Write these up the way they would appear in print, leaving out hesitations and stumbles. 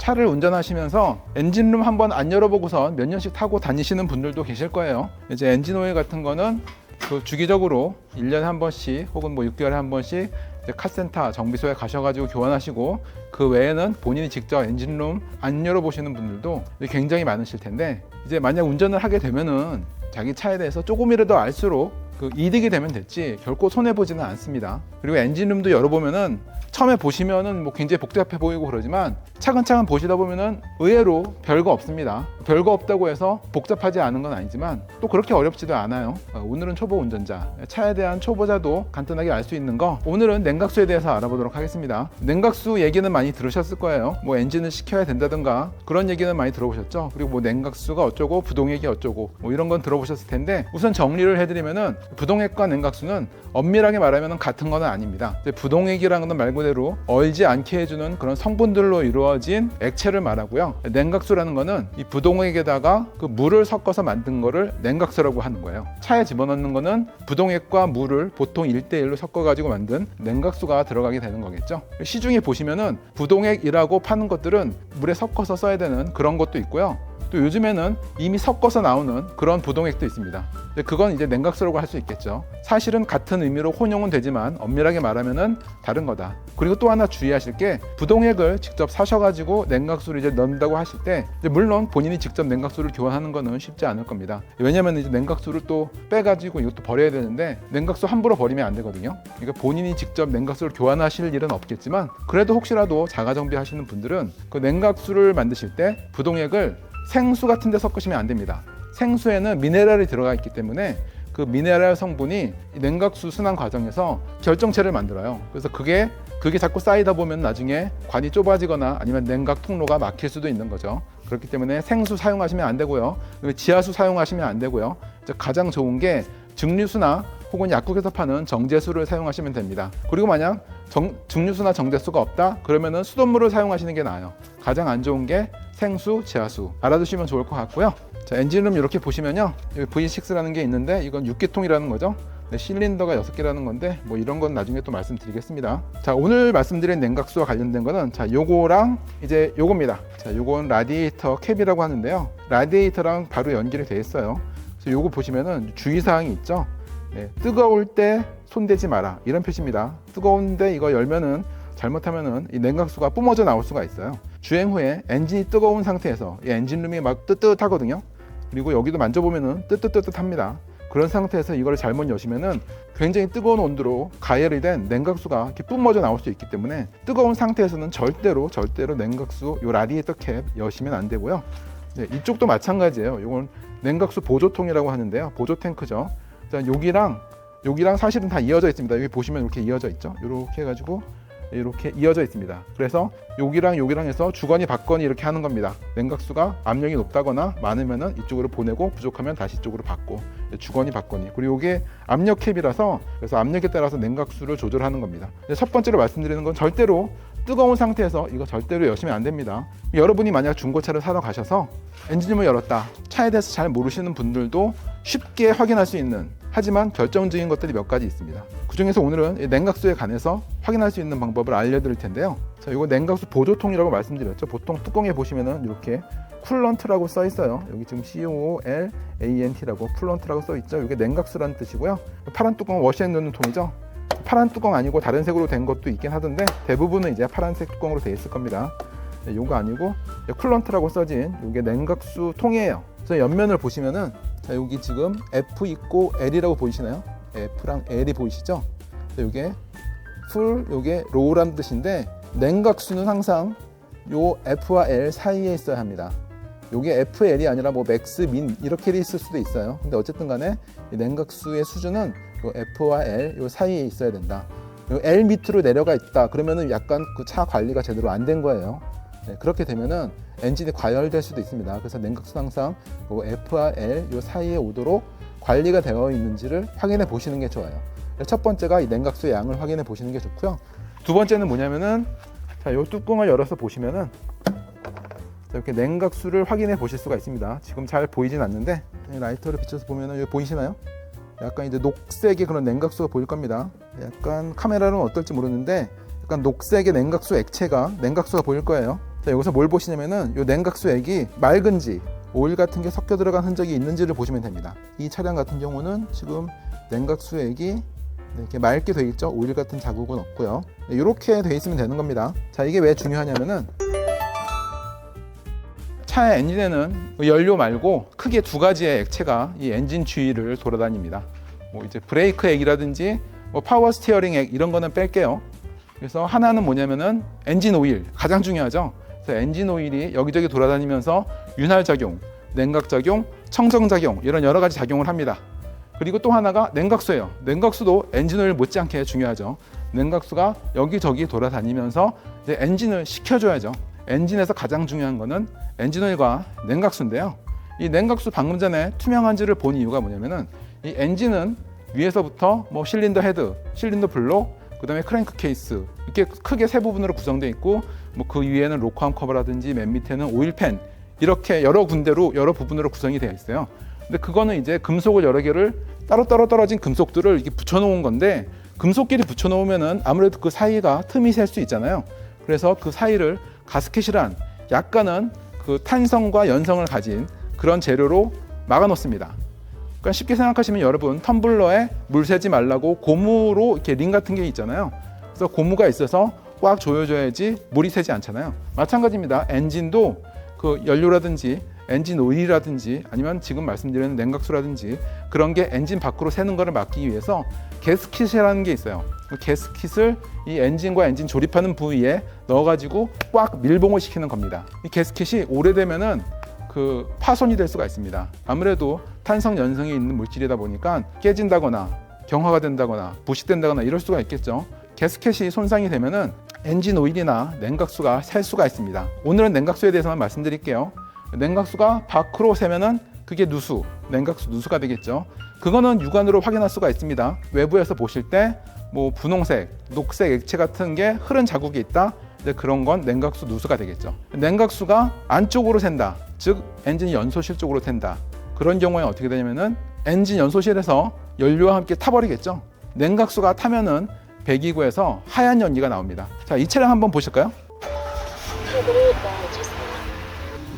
차를 운전하시면서 엔진룸 한번 안 열어보고선 몇 년씩 타고 다니시는 분들도 계실 거예요. 이제 엔진 오일 같은 거는 그 주기적으로 1년에 한 번씩 혹은 뭐 6개월에 한 번씩 카센터 정비소에 가셔가지고 교환하시고, 그 외에는 본인이 직접 엔진룸 안 열어보시는 분들도 굉장히 많으실 텐데, 이제 만약 운전을 하게 되면은 자기 차에 대해서 조금이라도 알수록 그 이득이 되면 됐지 결코 손해보지는 않습니다. 그리고 엔진룸도 열어보면은 처음에 보시면은 뭐 굉장히 복잡해 보이고 그러지만 차근차근 보시다 보면은 의외로 별거 없습니다. 별거 없다고 해서 복잡하지 않은 건 아니지만 또 그렇게 어렵지도 않아요. 오늘은 초보 운전자, 차에 대한 초보자도 간단하게 알 수 있는 거, 오늘은 냉각수에 대해서 알아보도록 하겠습니다. 냉각수 얘기는 많이 들으셨을 거예요. 뭐 엔진을 식혀야 된다든가 그런 얘기는 많이 들어보셨죠. 그리고 뭐 냉각수가 어쩌고 부동액이 어쩌고 뭐 이런 건 들어보셨을 텐데, 우선 정리를 해드리면은 부동액과 냉각수는 엄밀하게 말하면 같은 건 아닙니다. 부동액이라는 건 말 그대로 얼지 않게 해주는 그런 성분들로 이루어진 액체를 말하고요. 냉각수라는 거는 이 부동액에다가 그 물을 섞어서 만든 거를 냉각수라고 하는 거예요. 차에 집어넣는 거는 부동액과 물을 보통 1대1로 섞어가지고 만든 냉각수가 들어가게 되는 거겠죠. 시중에 보시면은 부동액이라고 파는 것들은 물에 섞어서 써야 되는 그런 것도 있고요. 또 요즘에는 이미 섞어서 나오는 그런 부동액도 있습니다. 그건 이제 냉각수라고 할 수 있겠죠. 사실은 같은 의미로 혼용은 되지만 엄밀하게 말하면은 다른 거다. 그리고 또 하나 주의하실 게, 부동액을 직접 사셔가지고 냉각수를 이제 넣는다고 하실 때, 이제 물론 본인이 직접 냉각수를 교환하는 거는 쉽지 않을 겁니다. 왜냐면 이제 냉각수를 또 빼가지고 이것도 버려야 되는데 냉각수 함부로 버리면 안 되거든요. 그러니까 본인이 직접 냉각수를 교환하실 일은 없겠지만, 그래도 혹시라도 자가 정비하시는 분들은 그 냉각수를 만드실 때 부동액을 생수 같은 데 섞으시면 안 됩니다. 생수에는 미네랄이 들어가 있기 때문에 그 미네랄 성분이 냉각수 순환 과정에서 결정체를 만들어요. 그래서 그게 자꾸 쌓이다 보면 나중에 관이 좁아지거나 아니면 냉각 통로가 막힐 수도 있는 거죠. 그렇기 때문에 생수 사용하시면 안 되고요. 지하수 사용하시면 안 되고요. 가장 좋은 게 증류수나 혹은 약국에서 파는 정제수를 사용하시면 됩니다. 그리고 만약 증류수나 정제수가 없다 그러면은 수돗물을 사용하시는 게 나아요. 가장 안 좋은 게 생수, 지하수, 알아두시면 좋을 것 같고요. 자, 엔진룸 이렇게 보시면요, 여기 V6라는 게 있는데 이건 6기통이라는 거죠. 실린더가 6개라는 건데 뭐 이런 건 나중에 또 말씀드리겠습니다. 자, 오늘 말씀드린 냉각수와 관련된 거는 자, 요거랑 이제 요겁니다. 자, 요건 라디에이터 캡이라고 하는데요, 라디에이터랑 바로 연결이 되어 있어요. 그래서 요거 보시면은 주의사항이 있죠. 뜨거울 때 손대지 마라, 이런 표시입니다. 뜨거운데 이거 열면은 잘못하면은 이 냉각수가 뿜어져 나올 수가 있어요. 주행 후에 엔진이 뜨거운 상태에서, 이 엔진룸이 막 뜨뜻하거든요. 그리고 여기도 만져보면은 뜨뜻합니다. 그런 상태에서 이걸 잘못 여시면은 굉장히 뜨거운 온도로 가열이 된 냉각수가 이렇게 뿜어져 나올 수 있기 때문에 뜨거운 상태에서는 절대로 냉각수 요 라디에이터 캡 여시면 안 되고요. 이쪽도 마찬가지예요. 이건 냉각수 보조통이라고 하는데요, 보조 탱크죠. 자, 여기랑 사실은 다 이어져 있습니다. 여기 보시면 이렇게 이어져 있죠. 이렇게 해가지고 이렇게 이어져 있습니다. 그래서 여기랑 해서 주거니 받거니 이렇게 하는 겁니다. 냉각수가 압력이 높다거나 많으면은 이쪽으로 보내고 부족하면 다시 이쪽으로 받고, 주거니 받거니. 그리고 이게 압력 캡이라서 그래서 압력에 따라서 냉각수를 조절하는 겁니다. 첫 번째로 말씀드리는 건 절대로 뜨거운 상태에서 이거 절대로 여시면 안 됩니다. 여러분이 만약 중고차를 사러 가셔서 엔진룸을 열었다, 차에 대해서 잘 모르시는 분들도 쉽게 확인할 수 있는, 하지만 결정적인 것들이 몇 가지 있습니다. 그 중에서 오늘은 냉각수에 관해서 확인할 수 있는 방법을 알려드릴 텐데요. 자, 이거 냉각수 보조통이라고 말씀드렸죠. 보통 뚜껑에 보시면은 이렇게 쿨런트라고 써 있어요. 여기 지금 COOLANT라고 쿨런트라고 써 있죠. 이게 냉각수라는 뜻이고요. 파란 뚜껑은 워시액 넣는 통이죠. 파란 뚜껑 아니고 다른 색으로 된 것도 있긴 하던데 대부분은 이제 파란색 뚜껑으로 되어 있을 겁니다. 요거 아니고 쿨런트라고 써진 이게 냉각수 통이에요. 그래서 옆면을 보시면은, 자, 여기 지금 F 있고 L이라고 보이시나요? F랑 L이 보이시죠? 이게 풀, 요게 로우라는 뜻인데, 냉각수는 항상 요 F와 L 사이에 있어야 합니다. 요게 F, L이 아니라 뭐 맥스, 민 이렇게 돼 있을 수도 있어요. 근데 어쨌든 간에 이 냉각수의 수준은 요 F와 L 요 사이에 있어야 된다. 요 L 밑으로 내려가 있다 그러면은 약간 그 차 관리가 제대로 안 된 거예요. 그렇게 되면은 엔진이 과열될 수도 있습니다. 그래서 냉각수는 항상 요 F와 L 요 사이에 오도록 관리가 되어 있는지를 확인해 보시는 게 좋아요. 첫 번째가 이 냉각수의 양을 확인해 보시는 게 좋고요. 두 번째는 뭐냐면은, 자, 요 뚜껑을 열어서 보시면은 이렇게 냉각수를 확인해 보실 수가 있습니다. 지금 잘 보이진 않는데 라이터를 비춰서 보면은 여기 보이시나요? 약간 이제 녹색의 그런 냉각수가 보일 겁니다. 약간 카메라는 어떨지 모르는데 약간 녹색의 냉각수 액체가, 냉각수가 보일 거예요. 자, 여기서 뭘 보시냐면은 이 냉각수액이 맑은지 오일 같은 게 섞여 들어간 흔적이 있는지를 보시면 됩니다. 이 차량 같은 경우는 지금 냉각수액이 이렇게 맑게 되어 있죠. 오일 같은 자국은 없고요. 이렇게 되어 있으면 되는 겁니다. 자, 이게 왜 중요하냐면은 차의 엔진에는 연료 말고 크게 두 가지의 액체가 이 엔진 주위를 돌아다닙니다. 뭐 이제 브레이크 액이라든지 뭐 파워 스티어링 액 이런 거는 뺄게요. 그래서 하나는 뭐냐면은 엔진 오일, 가장 중요하죠. 그래서 엔진 오일이 여기저기 돌아다니면서 윤활 작용, 냉각 작용, 청정 작용 이런 여러 가지 작용을 합니다. 그리고 또 하나가 냉각수예요. 냉각수도 엔진 오일 못지않게 중요하죠. 냉각수가 여기저기 돌아다니면서 이제 엔진을 식혀줘야죠. 엔진에서 가장 중요한 거는 엔진 오일과 냉각수인데요. 이 냉각수 방금 전에 투명한지를 본 이유가 뭐냐면은 이 엔진은 위에서부터 뭐 실린더 헤드, 실린더 블록, 그 다음에 크랭크 케이스 이렇게 크게 세 부분으로 구성되어 있고 뭐 그 위에는 로커암 커버라든지 맨 밑에는 오일팬 이렇게 여러 군데로 여러 부분으로 구성이 되어 있어요. 근데 그거는 이제 금속을 여러 개를 따로따로 떨어진 금속들을 이렇게 붙여놓은 건데 금속끼리 붙여놓으면은 아무래도 그 사이가 틈이 셀 수 있잖아요. 그래서 그 사이를 가스켓이란 약간은 그 탄성과 연성을 가진 그런 재료로 막아놓습니다. 그러니까 쉽게 생각하시면 여러분 텀블러에 물 새지 말라고 고무로 이렇게 링 같은 게 있잖아요. 그래서 고무가 있어서 꽉 조여줘야지 물이 새지 않잖아요. 마찬가지입니다. 엔진도 그 연료라든지 엔진 오일이라든지 아니면 지금 말씀드리는 냉각수라든지 그런 게 엔진 밖으로 새는 것을 막기 위해서 게스킷이라는 게 있어요. 그 게스킷을 이 엔진과 엔진 조립하는 부위에 넣어가지고 꽉 밀봉을 시키는 겁니다. 이 게스킷이 오래되면은 그 파손이 될 수가 있습니다. 아무래도 탄성 연성이 있는 물질이다 보니까 깨진다거나 경화가 된다거나 부식된다거나 이럴 수가 있겠죠. 게스켓이 손상이 되면은 엔진 오일이나 냉각수가 셀 수가 있습니다. 오늘은 냉각수에 대해서만 말씀드릴게요. 냉각수가 밖으로 새면은 그게 누수, 냉각수 누수가 되겠죠. 그거는 육안으로 확인할 수가 있습니다. 외부에서 보실 때 뭐 분홍색, 녹색 액체 같은 게 흐른 자국이 있다. 이제 그런 건 냉각수 누수가 되겠죠. 냉각수가 안쪽으로 샌다. 즉 엔진 연소실 쪽으로 샌다. 그런 경우에 어떻게 되냐면은 엔진 연소실에서 연료와 함께 타버리겠죠. 냉각수가 타면은 배기구에서 하얀 연기가 나옵니다. 자, 이 차량 한번 보실까요?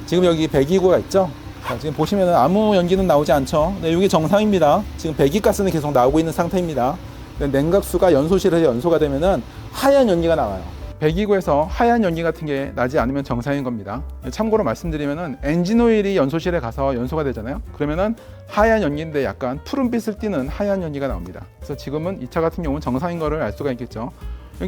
지금 여기 배기구가 있죠. 자, 지금 보시면은 아무 연기는 나오지 않죠. 네, 이게 정상입니다. 지금 배기가스는 계속 나오고 있는 상태입니다. 냉각수가 연소실에서 연소가 되면은 하얀 연기가 나와요. 배기구에서 하얀 연기 같은 게 나지 않으면 정상인 겁니다. 참고로 말씀드리면은 엔진 오일이 연소실에 가서 연소가 되잖아요. 그러면은 하얀 연기인데 약간 푸른빛을 띠는 하얀 연기가 나옵니다. 그래서 지금은 이 차 같은 경우는 정상인 거를 알 수가 있겠죠.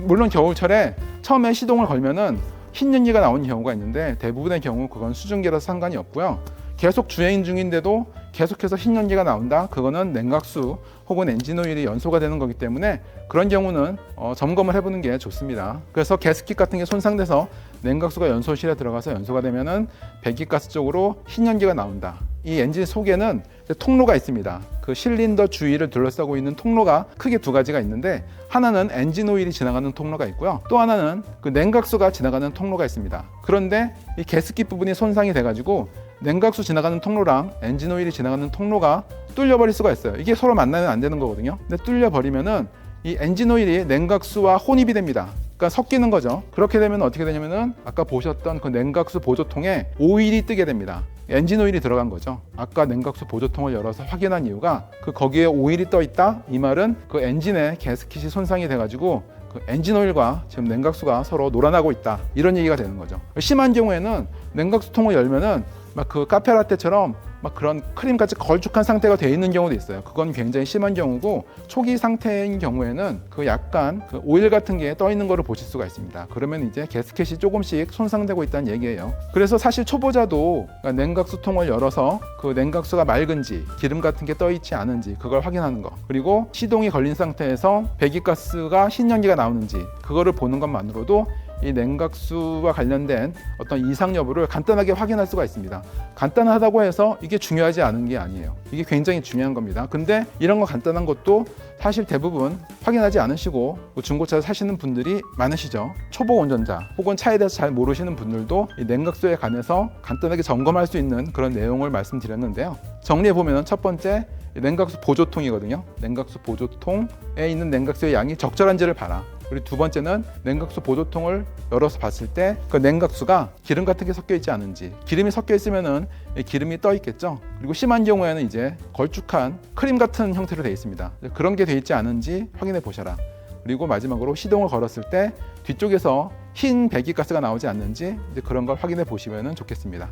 물론 겨울철에 처음에 시동을 걸면은 흰 연기가 나오는 경우가 있는데 대부분의 경우 그건 수증기라서 상관이 없고요. 계속 주행 중인데도 계속해서 흰 연기가 나온다? 그거는 냉각수 혹은 엔진 오일이 연소가 되는 거기 때문에 그런 경우는 점검을 해보는 게 좋습니다. 그래서 게스킷 같은 게 손상돼서 냉각수가 연소실에 들어가서 연소가 되면은 배기가스 쪽으로 흰 연기가 나온다. 이 엔진 속에는 통로가 있습니다. 그 실린더 주위를 둘러싸고 있는 통로가 크게 두 가지가 있는데 하나는 엔진 오일이 지나가는 통로가 있고요. 또 하나는 그 냉각수가 지나가는 통로가 있습니다. 그런데 이 게스킷 부분이 손상이 돼가지고 냉각수 지나가는 통로랑 엔진 오일이 지나가는 통로가 뚫려버릴 수가 있어요. 이게 서로 만나면 안 되는 거거든요. 근데 뚫려버리면은 이 엔진 오일이 냉각수와 혼입이 됩니다. 그러니까 섞이는 거죠. 그렇게 되면 어떻게 되냐면은 아까 보셨던 그 냉각수 보조통에 오일이 뜨게 됩니다. 엔진 오일이 들어간 거죠. 아까 냉각수 보조통을 열어서 확인한 이유가 그 거기에 오일이 떠 있다. 이 말은 그 엔진의 게스킷이 손상이 돼가지고 그 엔진 오일과 지금 냉각수가 서로 놀아나고 있다. 이런 얘기가 되는 거죠. 심한 경우에는 냉각수통을 열면은 막 그 카페라떼처럼 막 그런 크림같이 걸쭉한 상태가 되어 있는 경우도 있어요. 그건 굉장히 심한 경우고 초기 상태인 경우에는 그 약간 그 오일 같은 게 떠 있는 거를 보실 수가 있습니다. 그러면 이제 게스켓이 조금씩 손상되고 있다는 얘기예요. 그래서 사실 초보자도 냉각수통을 열어서 그 냉각수가 맑은지 기름 같은 게 떠 있지 않은지 그걸 확인하는 거, 그리고 시동이 걸린 상태에서 배기가스가 흰 연기가 나오는지 그거를 보는 것만으로도 이 냉각수와 관련된 어떤 이상 여부를 간단하게 확인할 수가 있습니다. 간단하다고 해서 이게 중요하지 않은 게 아니에요. 이게 굉장히 중요한 겁니다. 근데 이런 거 간단한 것도 사실 대부분 확인하지 않으시고 중고차 사시는 분들이 많으시죠. 초보 운전자 혹은 차에 대해서 잘 모르시는 분들도 이 냉각수에 관해서 간단하게 점검할 수 있는 그런 내용을 말씀드렸는데요. 정리해보면 첫 번째, 냉각수 보조통이거든요. 냉각수 보조통에 있는 냉각수의 양이 적절한지를 봐라. 그리고 두 번째는 냉각수 보조통을 열어서 봤을 때 그 냉각수가 기름 같은 게 섞여 있지 않은지, 기름이 섞여 있으면은 기름이 떠 있겠죠. 그리고 심한 경우에는 이제 걸쭉한 크림 같은 형태로 되어 있습니다. 그런 게 되어 있지 않은지 확인해 보셔라. 그리고 마지막으로 시동을 걸었을 때 뒤쪽에서 흰 배기가스가 나오지 않는지 이제 그런 걸 확인해 보시면 좋겠습니다.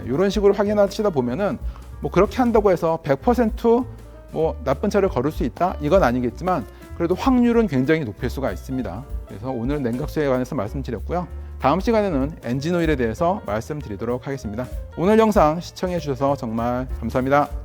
이런 식으로 확인하시다 보면은 뭐 그렇게 한다고 해서 100% 뭐 나쁜 차를 걸을 수 있다? 이건 아니겠지만 그래도 확률은 굉장히 높을 수가 있습니다. 그래서 오늘 냉각수에 관해서 말씀드렸고요. 다음 시간에는 엔진 오일에 대해서 말씀드리도록 하겠습니다. 오늘 영상 시청해 주셔서 정말 감사합니다.